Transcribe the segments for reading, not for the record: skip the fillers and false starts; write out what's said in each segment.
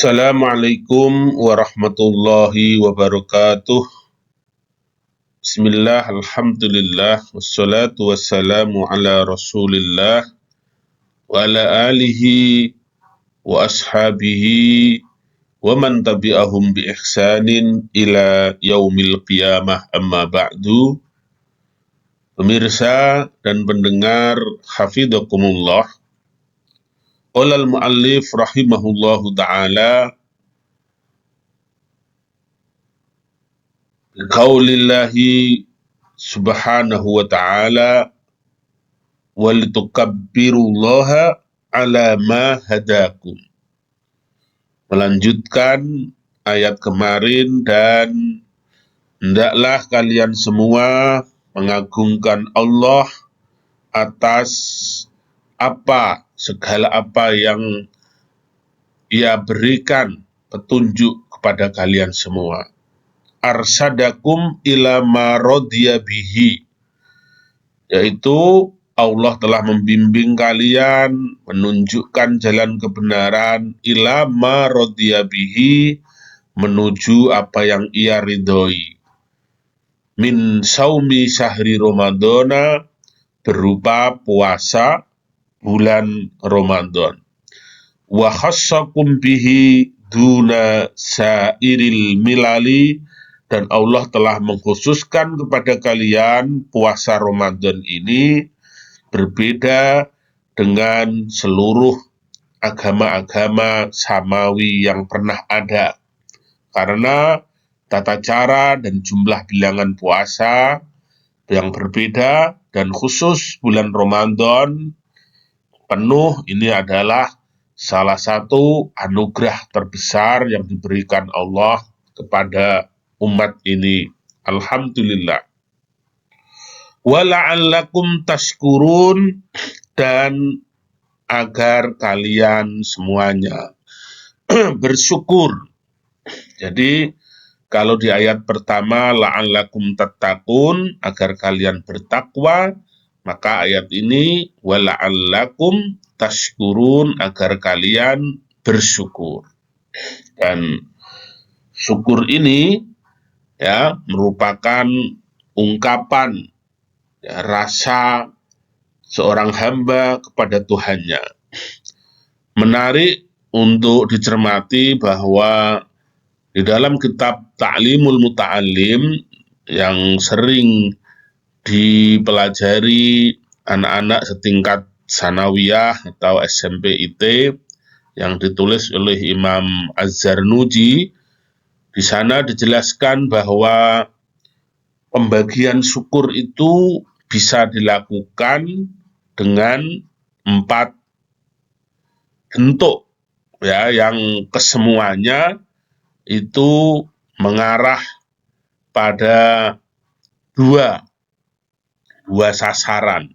Assalamualaikum warahmatullahi wabarakatuh. Bismillah, alhamdulillah, wassalatu wassalamu ala rasulillah, wa ala alihi wa ashabihi, wa man tabi'ahum bi ihsanin ila yaumil qiyamah, amma ba'du. Pemirsa dan pendengar, hafidhakumullah. Qala al-muallif rahimahullahu ta'ala, qaulillahi subhanahu wa ta'ala, walitukabbirullaha ala ma hadakum. Melanjutkan ayat kemarin, dan hendaklah kalian semua mengagungkan Allah atas segala apa yang Ia berikan petunjuk kepada kalian semua. Arsadakum ila ma radiya bihi, yaitu Allah telah membimbing kalian, menunjukkan jalan kebenaran, ila ma radiya bihi, menuju apa yang Ia ridhoi. Min saumi syahri Ramadana, berupa puasa bulan Ramadan. Wa khassakum bihi duna sairil milali, dan Allah telah mengkhususkan kepada kalian puasa Ramadan ini berbeda dengan seluruh agama-agama samawi yang pernah ada. Karena tata cara dan jumlah bilangan puasa yang berbeda, dan khusus bulan Ramadan penuh ini adalah salah satu anugerah terbesar yang diberikan Allah kepada umat ini. Alhamdulillah. Wa la'allakum tashkurun, dan agar kalian semuanya bersyukur. Jadi kalau di ayat pertama la'allakum tattaqun, agar kalian bertakwa, maka ayat ini wa la'allakum tashkurun, agar kalian bersyukur. Dan syukur ini merupakan ungkapan rasa seorang hamba kepada Tuhannya. Menarik untuk dicermati bahwa di dalam kitab Ta'limul Muta'allim yang sering dipelajari anak-anak setingkat sanawiyah atau SMP IT, yang ditulis oleh Imam Az-Zarnuji, di sana dijelaskan bahwa pembagian syukur itu bisa dilakukan dengan 4 bentuk, yang kesemuanya itu mengarah pada dua sasaran,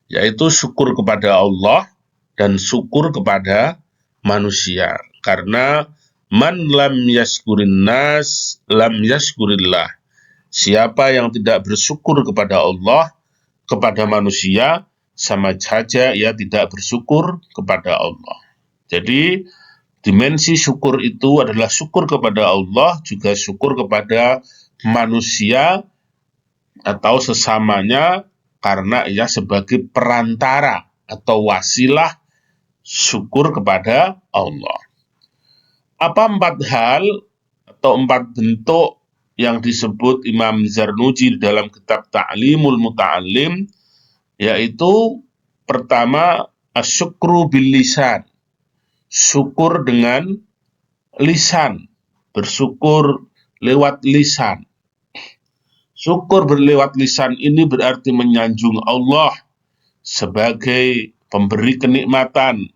yaitu syukur kepada Allah dan syukur kepada manusia. Karena man lam yashkurin nas lam yashkurillah, siapa yang tidak bersyukur kepada Allah, kepada manusia, sama saja ia tidak bersyukur kepada Allah. Jadi dimensi syukur itu adalah syukur kepada Allah, juga syukur kepada manusia atau sesamanya, karena ia sebagai perantara atau wasilah syukur kepada Allah. Apa 4 hal atau 4 bentuk yang disebut Imam Zarnuji dalam kitab Ta'limul Muta'allim? Yaitu pertama, asyukru bil lisan, syukur dengan lisan, bersyukur lewat lisan. Syukur berlewat lisan ini berarti menyanjung Allah sebagai pemberi kenikmatan,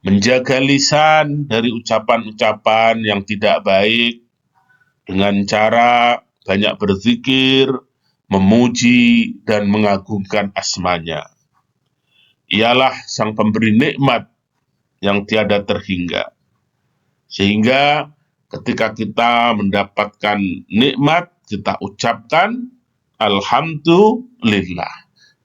menjaga lisan dari ucapan-ucapan yang tidak baik dengan cara banyak berzikir, memuji dan mengagungkan asmanya. Ialah sang pemberi nikmat yang tiada terhingga. Sehingga ketika kita mendapatkan nikmat, kita ucapkan alhamdulillah.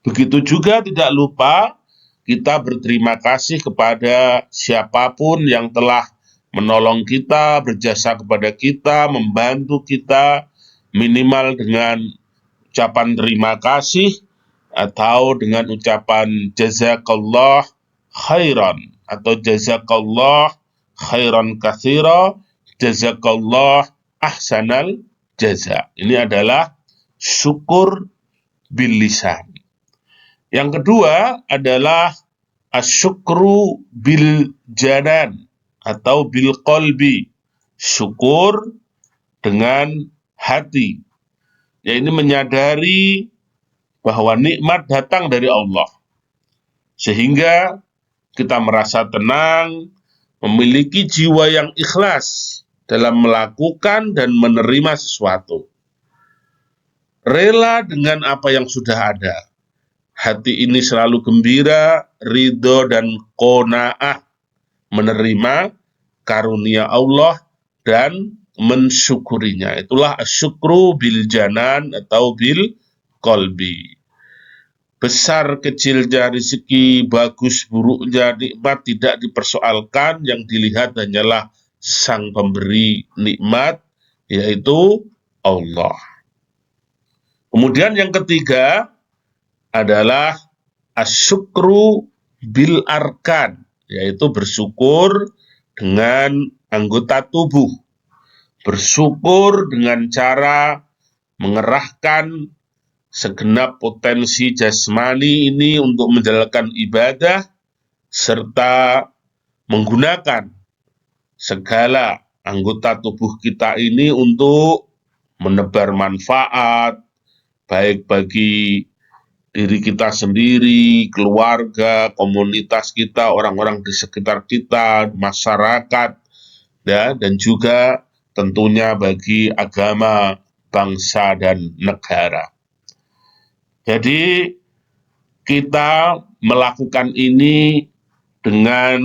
Begitu juga tidak lupa kita berterima kasih kepada siapapun yang telah menolong kita, berjasa kepada kita, membantu kita, minimal dengan ucapan terima kasih atau dengan ucapan jazakallah khairan atau jazakallah khairan katsira, jazakallah ahsanal jaza. Ini adalah syukur bil lisan. Yang kedua adalah asyukru bil janan atau bil qalbi, syukur dengan hati. Ya, ini menyadari bahwa nikmat datang dari Allah, sehingga kita merasa tenang, memiliki jiwa yang ikhlas dalam melakukan dan menerima sesuatu. Rela dengan apa yang sudah ada. Hati ini selalu gembira, ridho dan qanaah menerima karunia Allah dan mensyukurinya. Itulah asyukru bil janan atau bil qalbi. Besar kecilnya rezeki, bagus buruknya nikmat tidak dipersoalkan, yang dilihat hanyalah sang pemberi nikmat, yaitu Allah. Kemudian yang ketiga adalah asyukru bil arkan, yaitu bersyukur dengan anggota tubuh. Bersyukur dengan cara mengerahkan segenap potensi jasmani ini untuk menjalankan ibadah, serta menggunakan segala anggota tubuh kita ini untuk menebar manfaat, baik bagi diri kita sendiri, keluarga, komunitas kita, orang-orang di sekitar kita, masyarakat, ya, dan juga tentunya bagi agama, bangsa, dan negara. Jadi kita melakukan ini dengan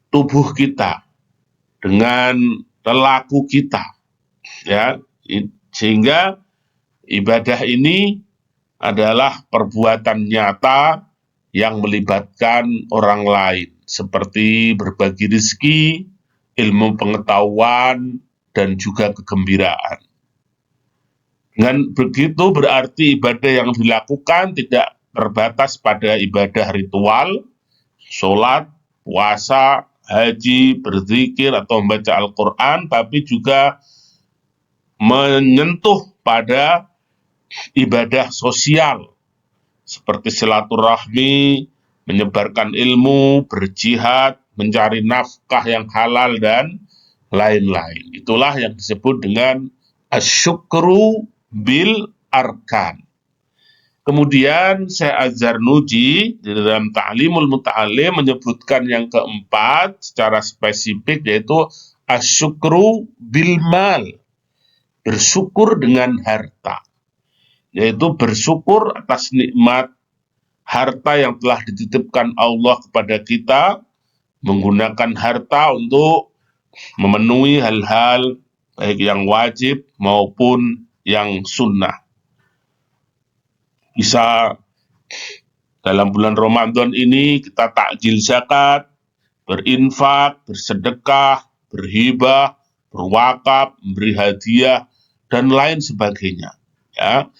tubuh kita, dengan lelaku kita, ya, sehingga ibadah ini adalah perbuatan nyata yang melibatkan orang lain, seperti berbagi rezeki, ilmu pengetahuan, dan juga kegembiraan. Dengan begitu berarti ibadah yang dilakukan tidak terbatas pada ibadah ritual, sholat, puasa, haji, berzikir, atau membaca Al-Quran, tapi juga menyentuh pada ibadah sosial, seperti silaturahmi, menyebarkan ilmu, berjihad, mencari nafkah yang halal, dan lain-lain. Itulah yang disebut dengan asyukru bil arkan. Kemudian Syekh Az-Zarnuji di dalam Ta'limul Muta'allim menyebutkan yang keempat secara spesifik, yaitu asyukru bil mal, bersyukur dengan harta, yaitu bersyukur atas nikmat harta yang telah dititipkan Allah kepada kita, menggunakan harta untuk memenuhi hal-hal baik yang wajib maupun yang sunnah. Bisa dalam bulan Ramadan ini kita takjil zakat, berinfak, bersedekah, berhibah, berwakaf, memberi hadiah, dan lain sebagainya. Ya,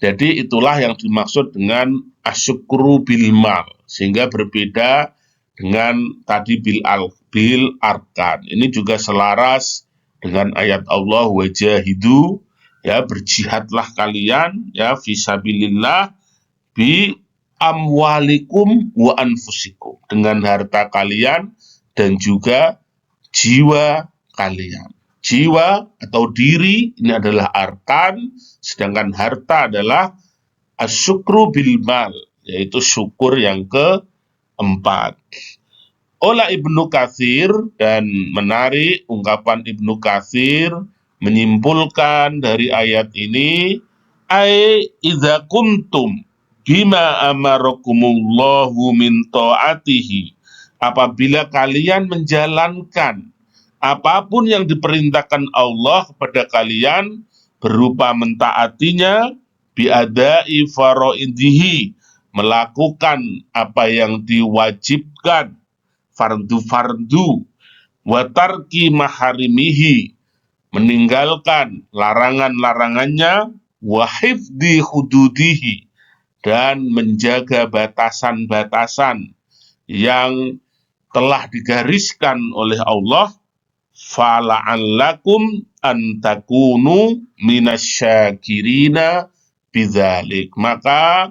jadi itulah yang dimaksud dengan asyukru bil mal, sehingga berbeda dengan tadi bil arkan. Ini juga selaras dengan ayat Allah, wajahidu, ya, berjihadlah kalian, ya, fisabilillah bi amwalikum wa anfusikum, dengan harta kalian dan juga jiwa kalian. Jiwa atau diri ini adalah arkan, sedangkan harta adalah asyukru bil mal, yaitu syukur yang keempat. Oleh Ibnu Katsir, dan menarik ungkapan Ibnu Katsir menyimpulkan dari ayat ini, ai idza kuntum bima amarakumullahu min ta'atihi, apabila kalian menjalankan apapun yang diperintahkan Allah kepada kalian berupa mentaatinya, biadai faraidihi, melakukan apa yang diwajibkan, fardu-fardu, wa tarki maharimihi, meninggalkan larangan-larangannya, wa hifdzi hududihi, dan menjaga batasan-batasan yang telah digariskan oleh Allah, fala'allakum an takunu minasyakirina bidzalik. Maka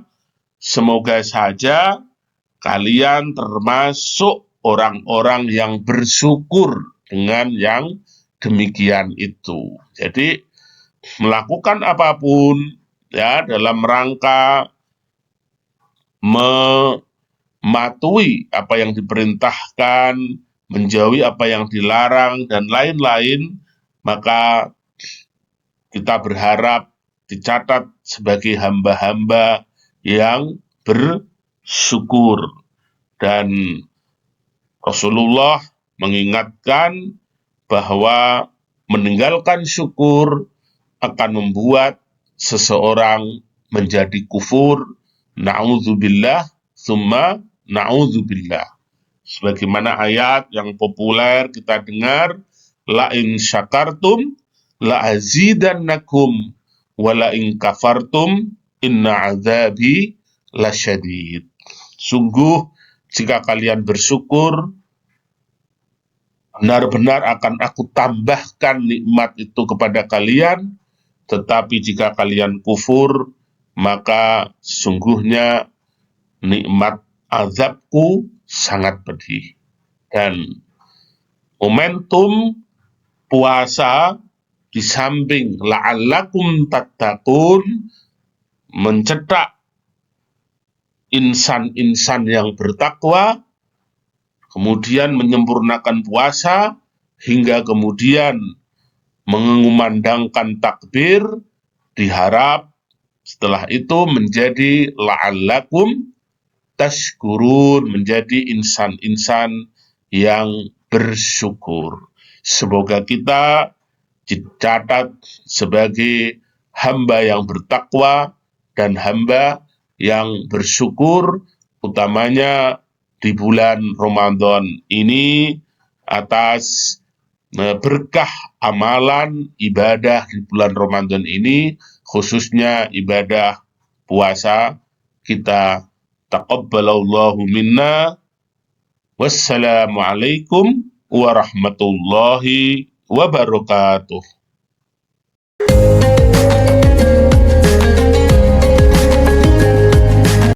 semoga saja kalian termasuk orang-orang yang bersyukur dengan yang demikian itu. Jadi melakukan apapun ya dalam rangka mematuhi apa yang diperintahkan, menjauhi apa yang dilarang, dan lain-lain, maka kita berharap dicatat sebagai hamba-hamba yang bersyukur. Dan Rasulullah mengingatkan bahwa meninggalkan syukur akan membuat seseorang menjadi kufur. Na'udzubillah, summa na'udzubillah. Sebagaimana ayat yang populer kita dengar, la in syakartum la azidannakum wa la in kafartum inna azabi lasyadid. Sungguh jika kalian bersyukur, benar-benar akan aku tambahkan nikmat itu kepada kalian, tetapi jika kalian kufur, maka sesungguhnya nikmat azabku sangat pedih. Dan momentum puasa di samping la'allakum tattaqun, mencetak insan-insan yang bertakwa, kemudian menyempurnakan puasa, hingga kemudian mengumandangkan takbir, diharap setelah itu menjadi la'allakum tashkurun, menjadi insan-insan yang bersyukur. Semoga kita dicatat sebagai hamba yang bertakwa dan hamba yang bersyukur, utamanya di bulan Ramadan ini, atas berkah amalan ibadah di bulan Ramadan ini, khususnya ibadah puasa kita. Taqabbalallahu minna. Wassalamualaikum warahmatullahi wabarakatuh.